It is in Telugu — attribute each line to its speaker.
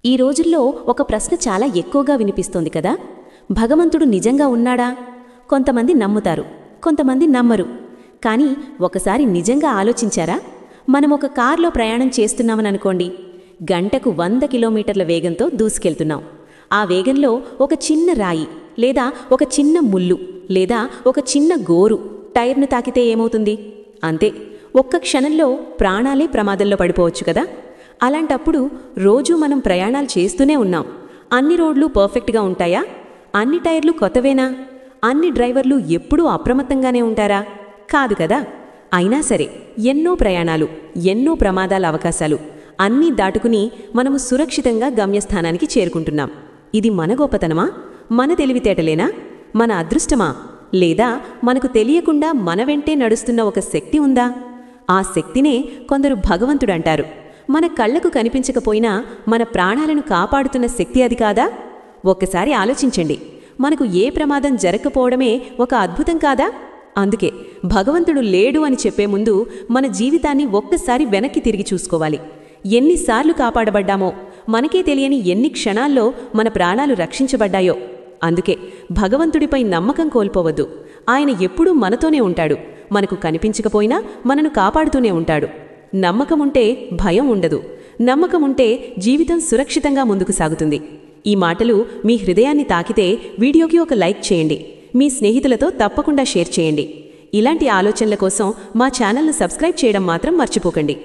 Speaker 1: ఈ రోజుల్లో ఒక ప్రశ్న చాలా ఎక్కువగా వినిపిస్తోంది కదా, భగవంతుడు నిజంగా ఉన్నాడా? కొంతమంది నమ్ముతారు, కొంతమంది నమ్మరు. కానీ ఒకసారి నిజంగా ఆలోచించారా? మనం ఒక కార్లో ప్రయాణం చేస్తున్నామననుకోండి. గంటకు 100 కిలోమీటర్ల వేగంతో దూసుకెళ్తున్నాం. ఆ వేగంలో ఒక చిన్న రాయి, లేదా ఒక చిన్న ముల్లు, లేదా ఒక చిన్న గోరు టైర్ను తాకితే ఏమవుతుంది? అంతే, ఒక్క క్షణంలో ప్రాణాలే ప్రమాదంలో పడిపోవచ్చు కదా. అలాంటప్పుడు రోజూ మనం ప్రయాణాలు చేస్తూనే ఉన్నాం. అన్ని రోడ్లు పర్ఫెక్ట్గా ఉంటాయా? అన్ని టైర్లు కొత్తవేనా? అన్ని డ్రైవర్లు ఎప్పుడూ అప్రమత్తంగానే ఉంటారా? కాదు కదా. అయినా సరే ఎన్నో ప్రయాణాలు, ఎన్నో ప్రమాదాల అవకాశాలు అన్నీ దాటుకుని మనము సురక్షితంగా గమ్యస్థానానికి చేరుకుంటున్నాం. ఇది మన గొప్పతనమా? మన తెలివితేటలేనా? మన అదృష్టమా? లేదా మనకు తెలియకుండా మన వెంటే నడుస్తున్న ఒక శక్తి ఉందా? ఆ శక్తినే కొందరు భగవంతుడంటారు. మన కళ్లకు కనిపించకపోయినా మన ప్రాణాలను కాపాడుతున్న శక్తి అది కాదా? ఒక్కసారి ఆలోచించండి. మనకు ఏ ప్రమాదం జరగకపోవడమే ఒక అద్భుతం కాదా? అందుకే భగవంతుడు లేడు అని చెప్పే ముందు మన జీవితాన్ని ఒక్కసారి వెనక్కి తిరిగి చూసుకోవాలి. ఎన్నిసార్లు కాపాడబడ్డామో, మనకే తెలియని ఎన్ని క్షణాల్లో మన ప్రాణాలు రక్షించబడ్డాయో. అందుకే భగవంతుడిపై నమ్మకం కోల్పోవద్దు. ఆయన ఎప్పుడూ మనతోనే ఉంటాడు. మనకు కనిపించకపోయినా మనను కాపాడుతూనే ఉంటాడు. నమ్మకముంటే భయం ఉండదు. నమ్మకముంటే జీవితం సురక్షితంగా ముందుకు సాగుతుంది. ఈ మాటలు మీ హృదయాన్ని తాకితే వీడియోకి ఒక లైక్ చేయండి. మీ స్నేహితులతో తప్పకుండా షేర్ చేయండి. ఇలాంటి ఆలోచనల కోసం మా ఛానల్ను సబ్స్క్రైబ్ చేయడం మాత్రం మర్చిపోకండి.